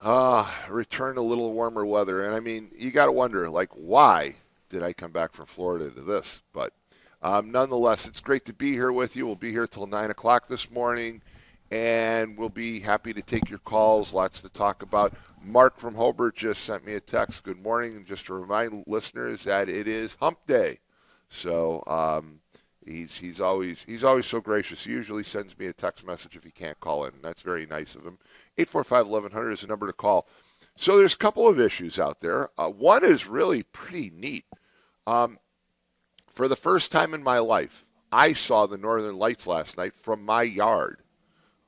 Return to a little warmer weather. And I mean, you got to wonder, like, why did I come back from Florida to this? But nonetheless, it's great to be here with you. We'll be here till 9 o'clock this morning, and we'll be happy to take your calls. Lots to talk about. Mark from Hobart just sent me a text. Good morning. And just to remind listeners that it is Hump Day. So he's always so gracious. He usually sends me a text message if he can't call in, and that's very nice of him. 845-1100 is the number to call. So there's a couple of issues out there. One is really pretty neat. For the first time in my life, I saw the Northern Lights last night from my yard.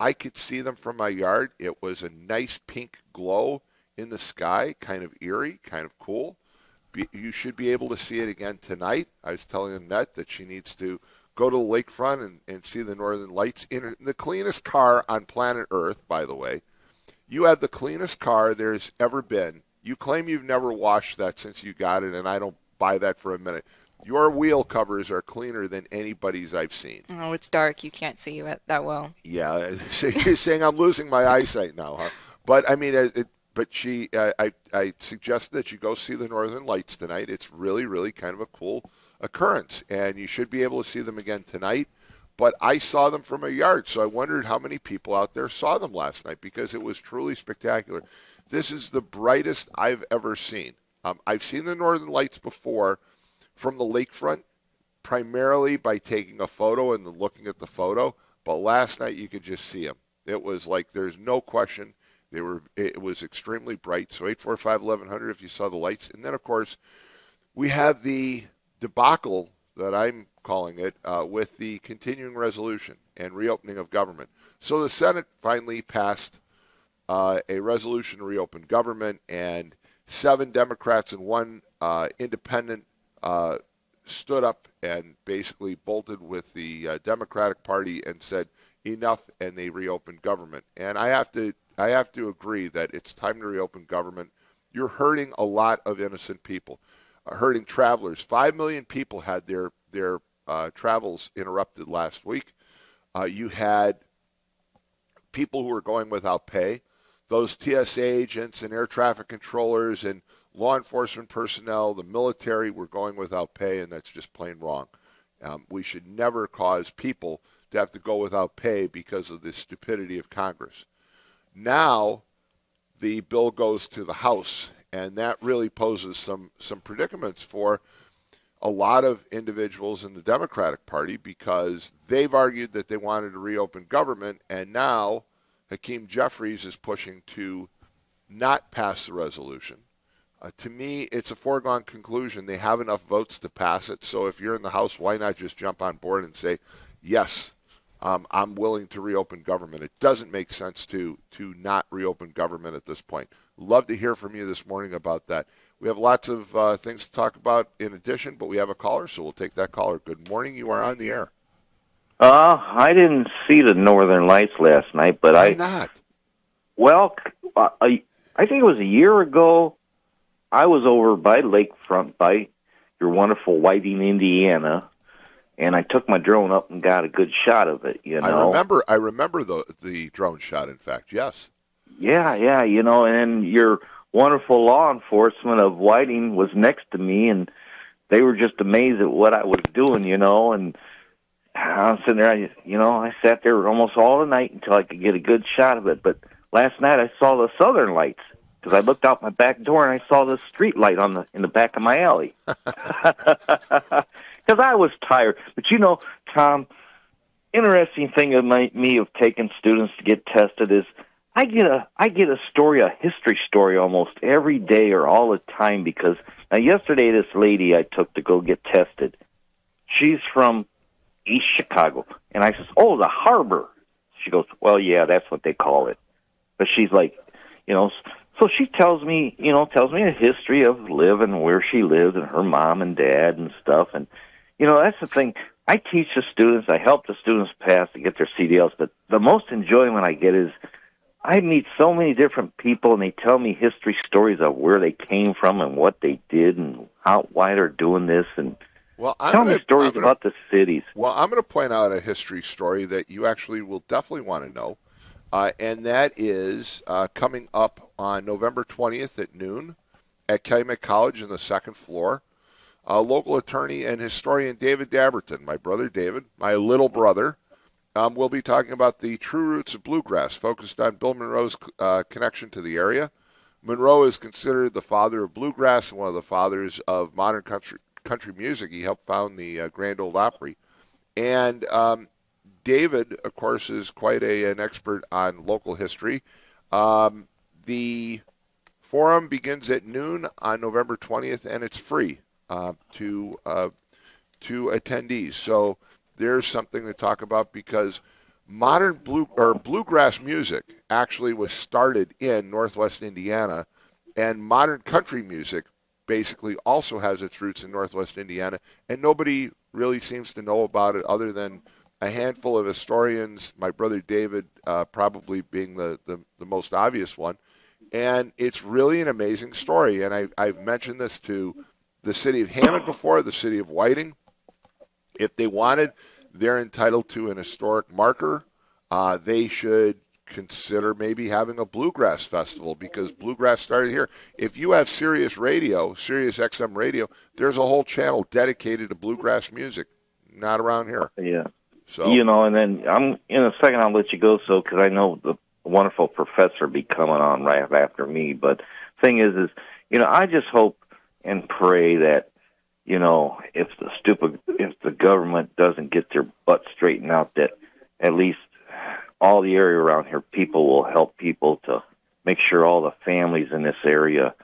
I could see them from my yard. It was a nice pink glow in the sky, kind of eerie, kind of cool. You should be able to see it again tonight. I was telling Annette that she needs to go to the lakefront and see the Northern Lights in the cleanest car on planet Earth, by the way. You have the cleanest car there's ever been. You claim you've never washed that since you got it, and I don't buy that for a minute. Your wheel covers are cleaner than anybody's I've seen. Oh, it's dark. You can't see it that well. Yeah, so you're saying I'm losing my eyesight now, huh? But I mean, I suggested that you go see the Northern Lights tonight. It's really, really kind of a cool occurrence, and you should be able to see them again tonight. But I saw them from a yard, so I wondered how many people out there saw them last night because it was truly spectacular. This is the brightest I've ever seen. I've seen the Northern Lights before from the lakefront, primarily by taking a photo and then looking at the photo. But last night you could just see them. It was like there's no question. It was extremely bright. So 845-1100 if you saw the lights. And then, of course, we have the debacle that I'm calling it with the continuing resolution and reopening of government. So the Senate finally passed a resolution to reopen government, and 7 Democrats and 1 independent stood up and basically bolted with the Democratic Party and said enough, and they reopened government. And I have to agree that it's time to reopen government. You're hurting a lot of innocent people, hurting travelers. 5 million people had their travels interrupted last week. You had people who were going without pay. Those TSA agents and air traffic controllers and law enforcement personnel, the military, were going without pay, and that's just plain wrong. We should never cause people to have to go without pay because of the stupidity of Congress. Now, the bill goes to the House, and that really poses some predicaments for a lot of individuals in the Democratic Party because they've argued that they wanted to reopen government, and now Hakeem Jeffries is pushing to not pass the resolution. To me, it's a foregone conclusion. They have enough votes to pass it. So if you're in the House, why not just jump on board and say, yes, I'm willing to reopen government. It doesn't make sense to not reopen government at this point. Love to hear from you this morning about that. We have lots of things to talk about in addition, but we have a caller, so we'll take that caller. Good morning. You are on the air. I didn't see the Northern Lights last night, but Why not? Well, I think it was a year ago. I was over by Lakefront, by your wonderful Whiting, Indiana, and I took my drone up and got a good shot of it. You know, I remember the drone shot. In fact, yes. Yeah, and your wonderful law enforcement of Whiting was next to me, and they were just amazed at what I was doing. And I was sitting there, I sat there almost all the night until I could get a good shot of it. But last night I saw the Southern Lights because I looked out my back door and I saw the street light in the back of my alley. Because I was tired. But Tom, interesting thing of me of taking students to get tested is I get a story, a history story almost every day or all the time because now yesterday this lady I took to go get tested, she's from East Chicago. And I says, oh, the harbor. She goes, well, yeah, that's what they call it. But she's like, so she tells me a history of living where she lived and her mom and dad and stuff. And, that's the thing. I teach the students, I help the students pass to get their CDLs, but the most enjoyment I get is I meet so many different people and they tell me history stories of where they came from and what they did and why they're doing this and tell me stories about the cities. Well, I'm going to point out a history story that you actually will definitely want to know. and that is coming up on November 20th at noon at Calumet College in the second floor. Local attorney and historian David Dabertin, my brother David, my little brother, will be talking about the true roots of bluegrass, focused on Bill Monroe's connection to the area. Monroe is considered the father of bluegrass and one of the fathers of modern country music. He helped found the Grand Ole Opry. And David, of course, is quite an expert on local history. The forum begins at noon on November 20th, and it's free to attendees. So there's something to talk about, because modern bluegrass music actually was started in Northwest Indiana, and modern country music basically also has its roots in Northwest Indiana, and nobody really seems to know about it other than a handful of historians, my brother David probably being the most obvious one. And it's really an amazing story, and I've mentioned this to the city of Hammond before, the city of Whiting. If they wanted, they're entitled to an historic marker. They should consider maybe having a bluegrass festival, because bluegrass started here. If you have Sirius XM radio, there's a whole channel dedicated to bluegrass music. Not around here. Yeah. So, and then I'm in a second. I'll let you go, because I know the wonderful professor be coming on right after me. But thing is, I just hope and pray that, if the government doesn't get their butt straightened out, that at least all the area around here, people will help people to make sure all the families in this area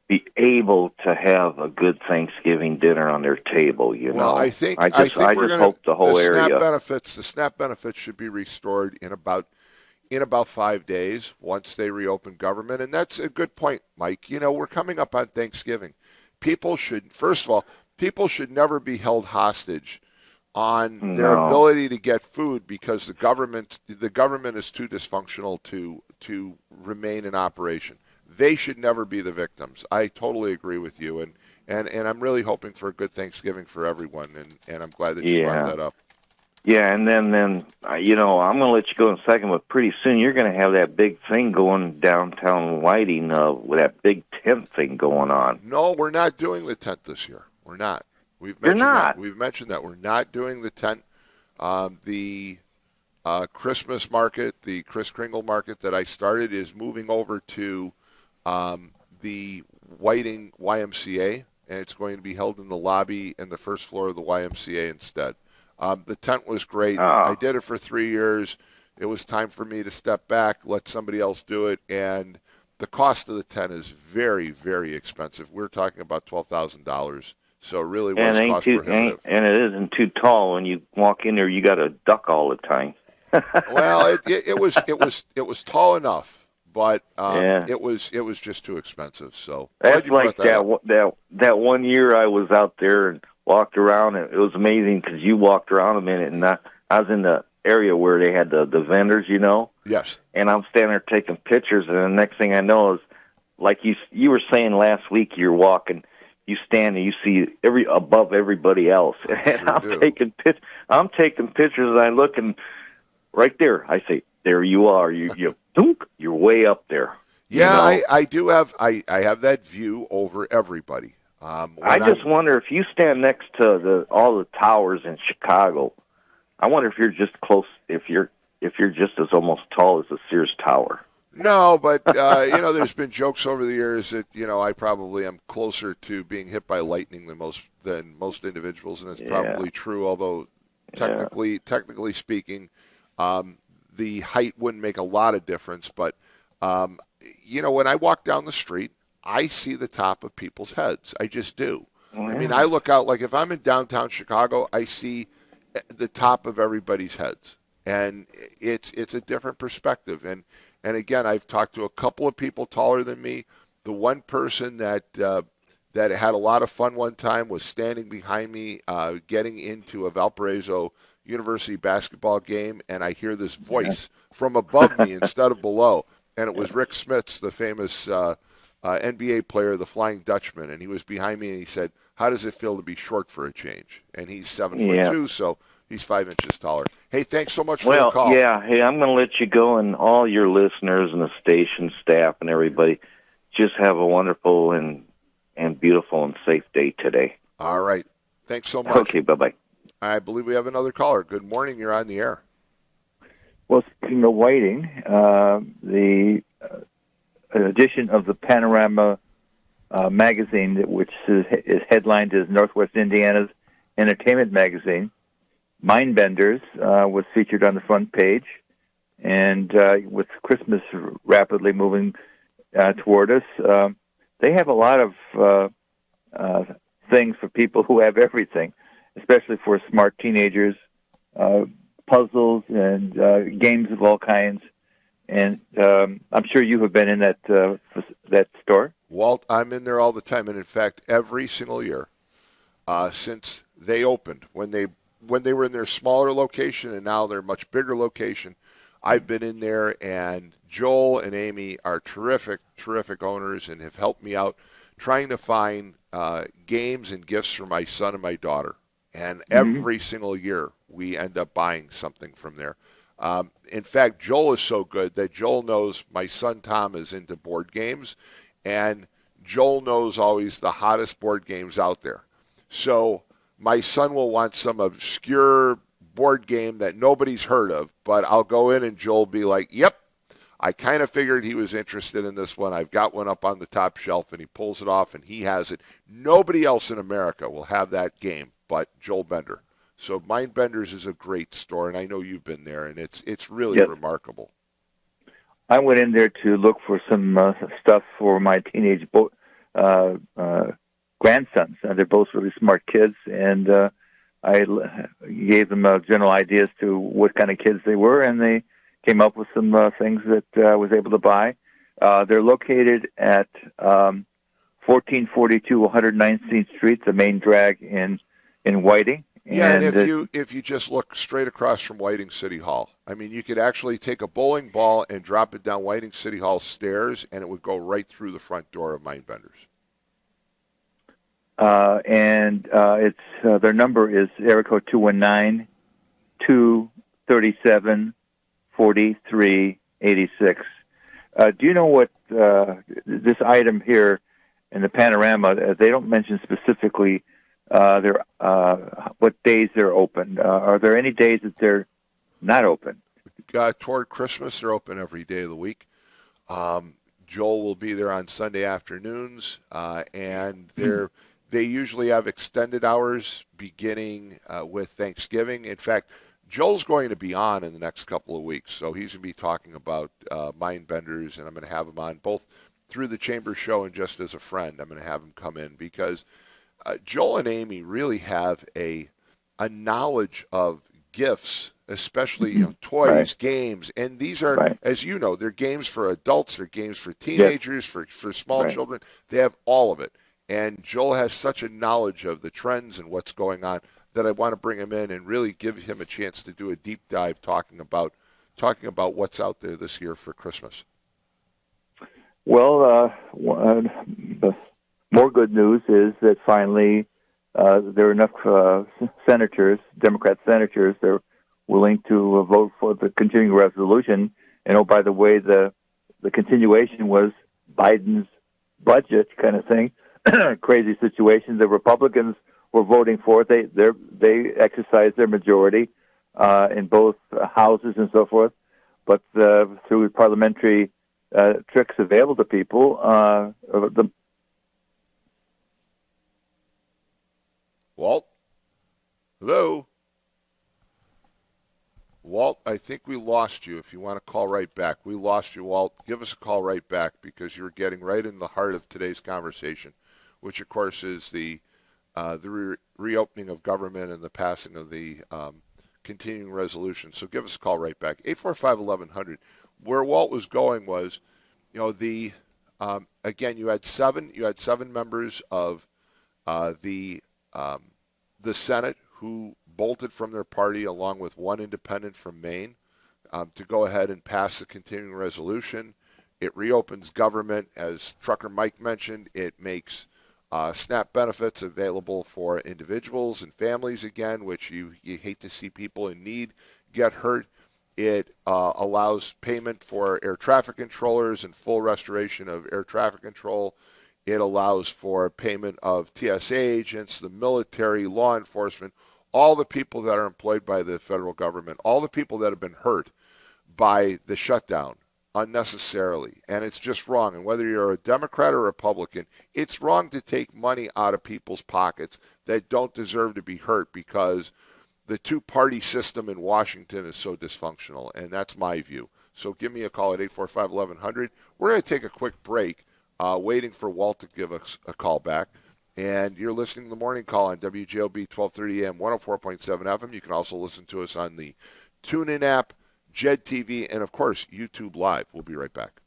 be able to have a good Thanksgiving dinner on their table. Well, I think hope the whole area. The SNAP benefits should be restored in about 5 days once they reopen government, and that's a good point, Mike. We're coming up on Thanksgiving. People should never be held hostage on their ability to get food because the government is too dysfunctional to remain in operation. They should never be the victims. I totally agree with you, and I'm really hoping for a good Thanksgiving for everyone, and I'm glad that you brought that up. Yeah, and then I'm going to let you go in a second, but pretty soon you're going to have that big thing going downtown Whiting with that big tent thing going on. No, we're not doing the tent this year. We're not. We've mentioned that we're not doing the tent. The Christmas market, the Kris Kringle market that I started, is moving over to the Whiting YMCA, and it's going to be held in the lobby and the first floor of the YMCA instead. The tent was great. I did it for 3 years. It was time for me to step back, let somebody else do it, and the cost of the tent is very, very expensive. We're talking about $12,000. So it really was cost prohibitive. And it isn't too tall. When you walk in there, you got to duck all the time. Well, it was tall enough, but it was just too expensive. So that's like that 1 year I was out there and walked around, and it was amazing because you walked around a minute, and I was in the area where they had the vendors, Yes. And I'm standing there taking pictures, and the next thing I know is, like you were saying last week, you're walking, you stand and you see above everybody else, and I'm taking pictures, and I look, and right there, I say, there you are, you're way up there. Yeah, I do have I have that view over everybody. I just wonder if you stand next to all the towers in Chicago. I wonder if you're just close. If you're just as almost tall as the Sears Tower. No, but there's been jokes over the years that I probably am closer to being hit by lightning than most individuals, and it's probably true. Although technically speaking, the height wouldn't make a lot of difference. But when I walk down the street, I see the top of people's heads. I just do. I mean, I look out, like if I'm in downtown Chicago, I see the top of everybody's heads. And it's a different perspective. And again, I've talked to a couple of people taller than me. The one person that had a lot of fun one time was standing behind me getting into a Valparaiso University basketball game, and I hear this voice from above me instead of below. And it was Rick Smits, the famous NBA player, the Flying Dutchman, and he was behind me, and he said, "How does it feel to be short for a change?" And he's 7'2", so He's 5 inches taller. Hey, thanks so much for the Well, call. yeah. Hey, I'm going to let you go, and all your listeners and the station staff and everybody, just have a wonderful and beautiful and safe day today. All right. Thanks so much. Okay, bye-bye. I believe we have another caller. Good morning. You're on the air. Well, speaking of Whiting, the edition of the Panorama magazine, which is headlined as Northwest Indiana's entertainment magazine, Mindbenders was featured on the front page. And with Christmas rapidly moving toward us, they have a lot of things for people who have everything, especially for smart teenagers, puzzles and games of all kinds. And I'm sure you have been in that store. Walt, I'm in there all the time, and in fact, every single year since they opened, when they were in their smaller location and now their much bigger location, I've been in there, and Joel and Amy are terrific, terrific owners and have helped me out trying to find games and gifts for my son and my daughter. And every single year, we end up buying something from there. In fact, Joel is so good that Joel knows my son Tom is into board games, and Joel knows always the hottest board games out there. So my son will want some obscure board game that nobody's heard of, but I'll go in and Joel will be like, yep, I kind of figured he was interested in this one. I've got one up on the top shelf, and he pulls it off, and he has it. Nobody else in America will have that game but Joel Bender. So Mindbenders is a great store, and I know you've been there, and it's really remarkable. I went in there to look for some stuff for my teenage grandsons. They're both really smart kids, and I gave them a general idea as to what kind of kids they were, and they came up with some things that I was able to buy. They're located at 1442 119th Street, the main drag in Whiting. Yeah, and if you just look straight across from Whiting City Hall, I mean, you could actually take a bowling ball and drop it down Whiting City Hall stairs, and it would go right through the front door of Mindbenders. And it's their number is area code 219-237-4386. Do you know what this item here in the panorama? They don't mention specifically what days they're open. Are there any days that they're not open? Toward Christmas, they're open every day of the week. Joel will be there on Sunday afternoons, and they usually have extended hours beginning with Thanksgiving. In fact, Joel's going to be on in the next couple of weeks, so he's going to be talking about Mindbenders, and I'm going to have him on both through the Chamber Show and just as a friend. I'm going to have him come in because Joel and Amy really have a knowledge of gifts, especially toys, games, and these are, as you know, they're games for adults, they're games for teenagers, for small children. They have all of it. And Joel has such a knowledge of the trends and what's going on that I want to bring him in and really give him a chance to do a deep dive talking about what's out there this year for Christmas. Well, the more good news is that finally there are enough senators, Democrat senators, they're willing to vote for the continuing resolution. And, oh, by the way, the continuation was Biden's budget kind of thing. Crazy situation. The Republicans were voting for it. They exercised their majority in both houses and so forth. But through parliamentary tricks available to people, Walt? Hello? Walt, I think we lost you. If you want to call right back. We lost you, Walt. Give us a call right back because you're getting right in the heart of today's conversation, which, of course, is the reopening of government and the passing of the continuing resolution. So give us a call right back. 845-1100. Where Walt was going was, again, you had seven members of the Senate who bolted from their party along with one independent from Maine to go ahead and pass the continuing resolution. It reopens government. As Trucker Mike mentioned, it makes SNAP benefits available for individuals and families again, which you hate to see people in need get hurt. It allows payment for air traffic controllers and full restoration of air traffic control. It allows for payment of TSA agents, the military, law enforcement, all the people that are employed by the federal government, all the people that have been hurt by the shutdown unnecessarily. And it's just wrong. And whether you're a Democrat or Republican, it's wrong to take money out of people's pockets that don't deserve to be hurt because the two-party system in Washington is so dysfunctional. And that's my view. So give me a call at 845-1100. We're going to take a quick break, waiting for Walt to give us a call back. And you're listening to the Morning Call on WJOB 1230 AM, 104.7 FM. You can also listen to us on the TuneIn app, JED TV, and, of course, YouTube Live. We'll be right back.